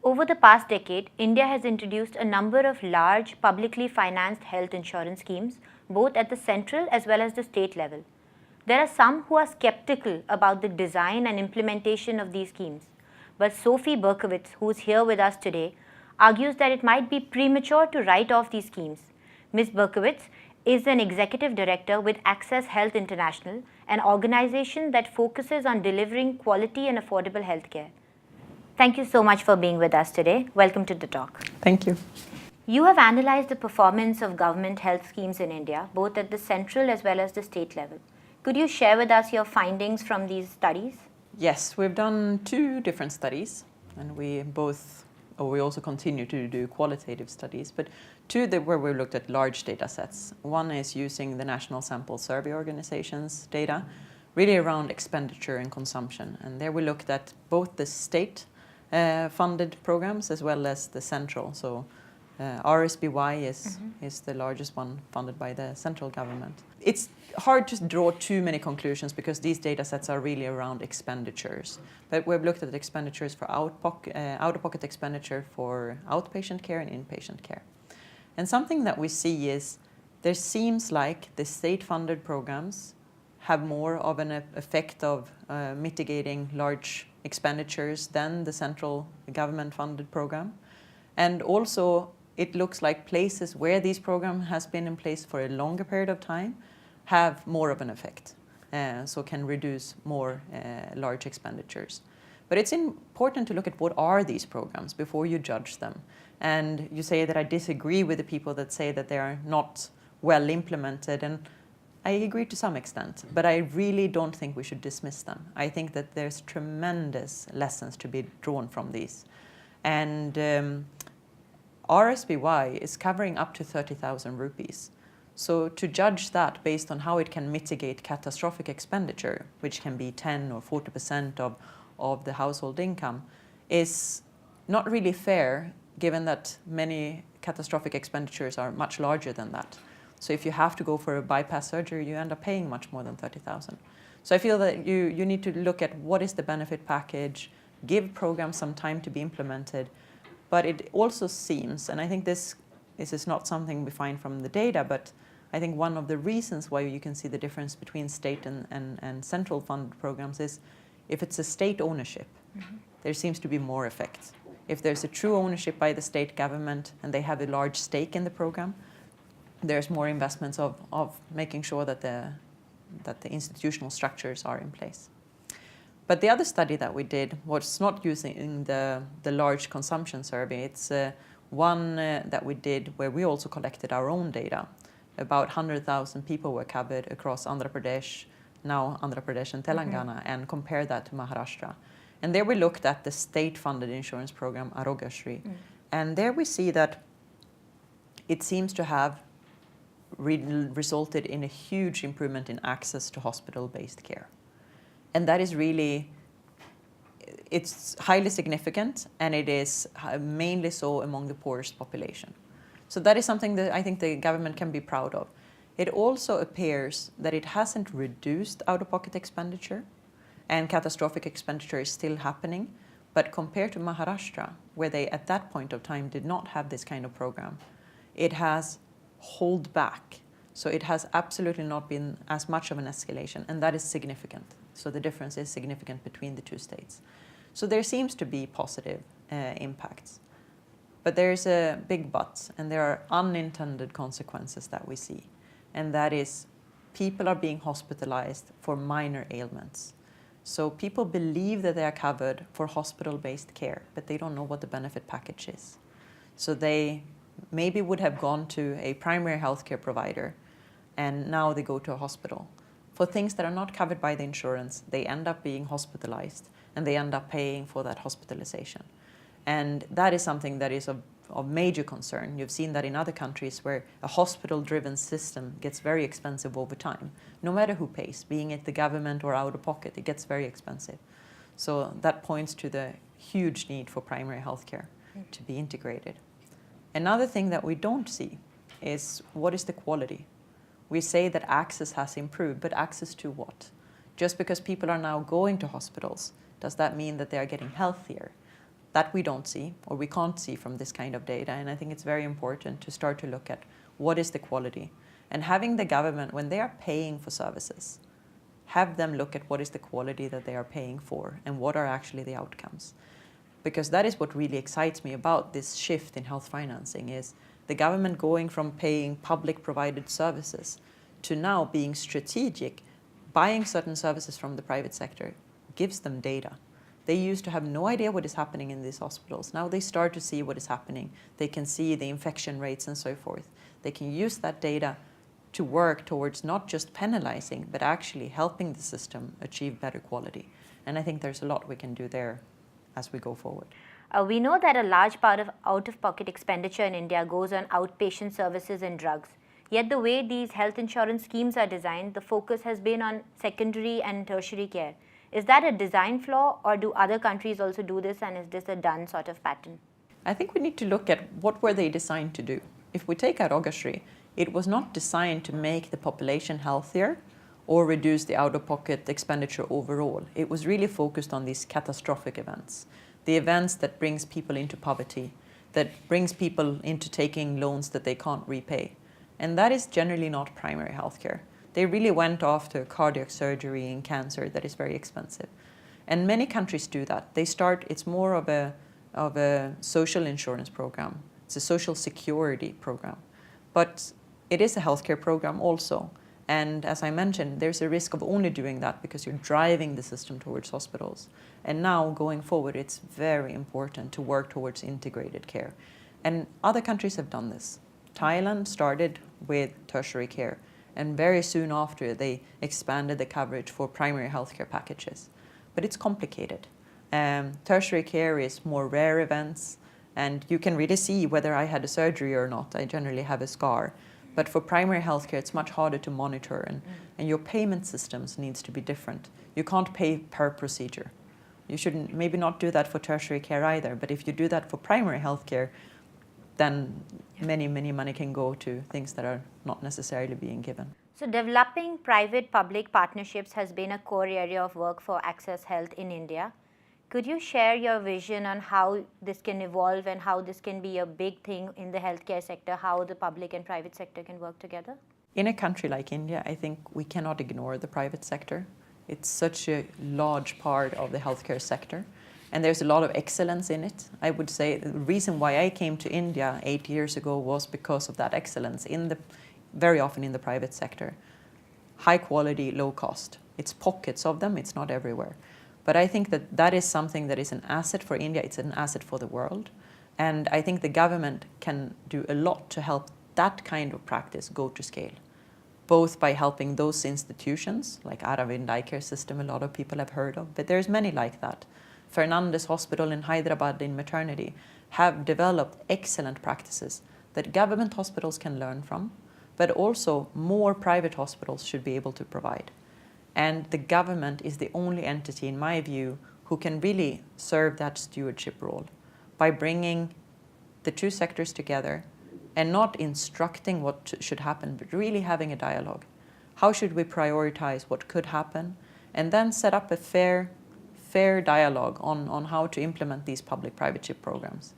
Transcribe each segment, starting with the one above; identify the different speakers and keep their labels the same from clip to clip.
Speaker 1: Over the past decade, India has introduced a number of large publicly financed health insurance schemes, both at the central as well as the state level. There are some who are skeptical about the design and implementation of these schemes, but Sophie Berkowitz, who is here with us today, argues that it might be premature to write off these schemes. Ms. Berkowitz is an executive director with Access Health International, an organization that focuses on delivering quality and affordable healthcare. Thank you so much for being with us today. Welcome to the talk.
Speaker 2: Thank you.
Speaker 1: You have analyzed the performance of government health schemes in India, both at the central as well as the state level. Could you share with us your findings from these studies?
Speaker 2: Yes, we've done 2 different studies, and we also continue to do qualitative studies, but 2 where we looked at large data sets. One is using the National Sample Survey Organization's data, really around expenditure and consumption. And there we looked at both the state funded programs as well as the central. So RSBY is the largest one funded by the central government. It's hard to draw too many conclusions because these data sets are really around expenditures. But we've looked at the expenditures for out-of-pocket expenditure for outpatient care and inpatient care. And something that we see is there seems like the state-funded programs have more of an effect of mitigating large expenditures than the central government-funded program. And also, it looks like places where these programs has been in place for a longer period of time have more of an effect, so can reduce more large expenditures. But it's important to look at what are these programs before you judge them. And you say that I disagree with the people that say that they are not well implemented, and I agree to some extent, but I really don't think we should dismiss them. I think that there's tremendous lessons to be drawn from these. And RSBY is covering up to 30,000 rupees. So to judge that based on how it can mitigate catastrophic expenditure, which can be 10 or 40% of the household income, is not really fair, given that many catastrophic expenditures are much larger than that. So if you have to go for a bypass surgery, you end up paying much more than 30,000. So I feel that you need to look at what is the benefit package, give programs some time to be implemented. But it also seems, and I think this is not something we find from the data, but I think one of the reasons why you can see the difference between state and central funded programs is if it's a state ownership, there seems to be more effect. If there's a true ownership by the state government and they have a large stake in the program, there's more investments of making sure that the institutional structures are in place. But the other study that we did was not using the large consumption survey. It's one that we did where we also collected our own data. About 100,000 people were covered across Andhra Pradesh, now Andhra Pradesh and Telangana, and compared that to Maharashtra. And there we looked at the state-funded insurance program, Arogyasri. And there we see that it seems to have resulted in a huge improvement in access to hospital-based care. And that is really, it's highly significant, and it is mainly so among the poorest population. So that is something that I think the government can be proud of. It also appears that it hasn't reduced out-of-pocket expenditure, and catastrophic expenditure is still happening. But compared to Maharashtra, where they at that point of time did not have this kind of program, it has held back. So it has absolutely not been as much of an escalation, and that is significant. So the difference is significant between the 2 states. So there seems to be positive impacts. But there's a big but, and there are unintended consequences that we see. And that is people are being hospitalized for minor ailments. So people believe that they are covered for hospital-based care, but they don't know what the benefit package is. So they maybe would have gone to a primary healthcare provider, and now they go to a hospital. For things that are not covered by the insurance, they end up being hospitalized, and they end up paying for that hospitalization. And that is something that is of major concern. You've seen that in other countries where a hospital-driven system gets very expensive over time. No matter who pays, being it the government or out of pocket, it gets very expensive. So that points to the huge need for primary healthcare to be integrated. Another thing that we don't see is what is the quality? We say that access has improved, but access to what? Just because people are now going to hospitals, does that mean that they are getting healthier? That we don't see, or we can't see from this kind of data. And I think it's very important to start to look at what is the quality. And having the government, when they are paying for services, have them look at what is the quality that they are paying for and what are actually the outcomes. Because that is what really excites me about this shift in health financing, is the government going from paying public provided services to now being strategic, buying certain services from the private sector, gives them data. They used to have no idea what is happening in these hospitals. Now they start to see what is happening. They can see the infection rates and so forth. They can use that data to work towards not just penalizing, but actually helping the system achieve better quality. And I think there's a lot we can do there as we go forward.
Speaker 1: We know that a large part of out-of-pocket expenditure in India goes on outpatient services and drugs. Yet the way these health insurance schemes are designed, the focus has been on secondary and tertiary care. Is that a design flaw, or do other countries also do this, and is this a done sort of pattern?
Speaker 2: I think we need to look at what were they designed to do. If we take Aarogastri, it was not designed to make the population healthier or reduce the out-of-pocket expenditure overall. It was really focused on these catastrophic events, the events that brings people into poverty, that brings people into taking loans that they can't repay. And that is generally not primary healthcare. They really went after cardiac surgery and cancer that is very expensive. And many countries do that. It's more of a social insurance program. It's a social security program. But it is a healthcare program also. And as I mentioned, there's a risk of only doing that because you're driving the system towards hospitals. And now, going forward, it's very important to work towards integrated care. And other countries have done this. Thailand started with tertiary care, and very soon after, they expanded the coverage for primary healthcare packages. But it's complicated. Tertiary care is more rare events, and you can really see whether I had a surgery or not. I generally have a scar. But for primary healthcare, it's much harder to monitor, and your payment systems needs to be different. You can't pay per procedure. You shouldn't maybe not do that for tertiary care either, but if you do that for primary healthcare, then many money can go to things that are not necessarily being given.
Speaker 1: So developing private-public partnerships has been a core area of work for Access Health in India. Could you share your vision on how this can evolve and how this can be a big thing in the healthcare sector, how the public and private sector can work together?
Speaker 2: In a country like India, I think we cannot ignore the private sector. It's such a large part of the healthcare sector, and there's a lot of excellence in it. I would say the reason why I came to India 8 years ago was because of that excellence very often in the private sector. High quality, low cost. It's pockets of them, it's not everywhere. But I think that is something that is an asset for India, it's an asset for the world. And I think the government can do a lot to help that kind of practice go to scale, both by helping those institutions, like Aravind Eye Care System, a lot of people have heard of, but there's many like that. Fernandez Hospital in Hyderabad in maternity have developed excellent practices that government hospitals can learn from, but also more private hospitals should be able to provide. And the government is the only entity, in my view, who can really serve that stewardship role by bringing the two sectors together and not instructing what should happen, but really having a dialogue. How should we prioritize what could happen, and then set up a fair dialogue on how to implement these public-private programs.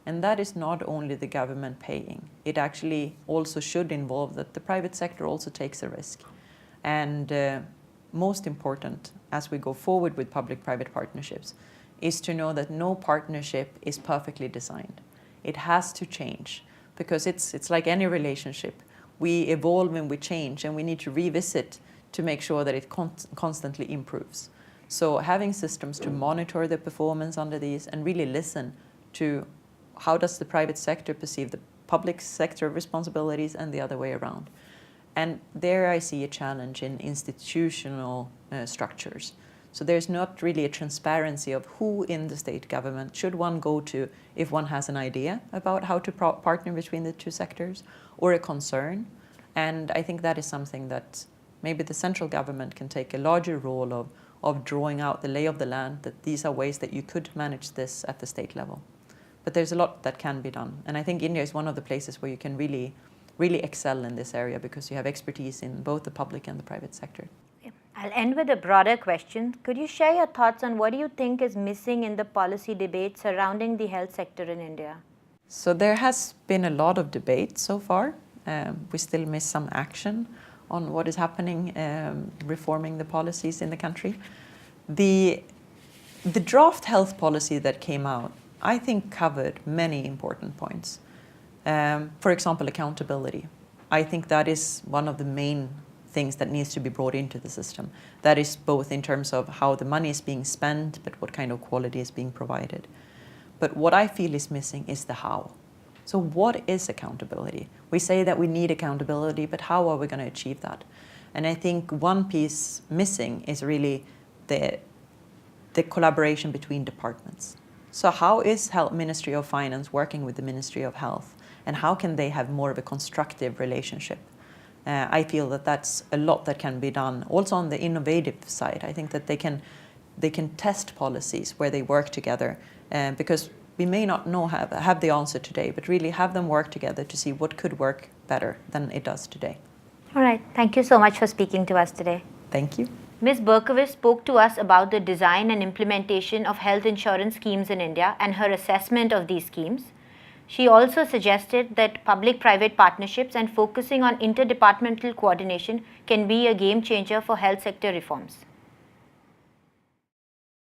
Speaker 2: And that is not only the government paying. It actually also should involve that the private sector also takes a risk. And most important, as we go forward with public-private partnerships, is to know that no partnership is perfectly designed. It has to change, because it's like any relationship. We evolve and we change, and we need to revisit to make sure that it constantly improves. So having systems to monitor the performance under these and really listen to how does the private sector perceive the public sector responsibilities and the other way around. And there I see a challenge in institutional structures. So there's not really a transparency of who in the state government should one go to if one has an idea about how to partner between the two sectors or a concern. And I think that is something that maybe the central government can take a larger role of drawing out the lay of the land, that these are ways that you could manage this at the state level. But there's a lot that can be done. And I think India is one of the places where you can really excel in this area, because you have expertise in both the public and the private sector.
Speaker 1: I'll end with a broader question. Could you share your thoughts on what do you think is missing in the policy debate surrounding the health sector in India?
Speaker 2: So there has been a lot of debate so far. We still miss some action on what is happening, reforming the policies in the country. The draft health policy that came out, I think, covered many important points. For example, accountability. I think that is one of the main things that needs to be brought into the system. That is both in terms of how the money is being spent, but what kind of quality is being provided. But what I feel is missing is the how. So what is accountability? We say that we need accountability, but how are we going to achieve that? And I think one piece missing is really the collaboration between departments. So how is Health Ministry of Finance working with the Ministry of Health? And how can they have more of a constructive relationship? I feel that that's a lot that can be done. Also on the innovative side, I think that they can test policies where they work together, because we may not have the answer today, but really have them work together to see what could work better than it does today.
Speaker 1: All right. Thank you so much for speaking to us today.
Speaker 2: Thank you.
Speaker 1: Ms. Berkowitz spoke to us about the design and implementation of health insurance schemes in India and her assessment of these schemes. She also suggested that public-private partnerships and focusing on interdepartmental coordination can be a game changer for health sector reforms.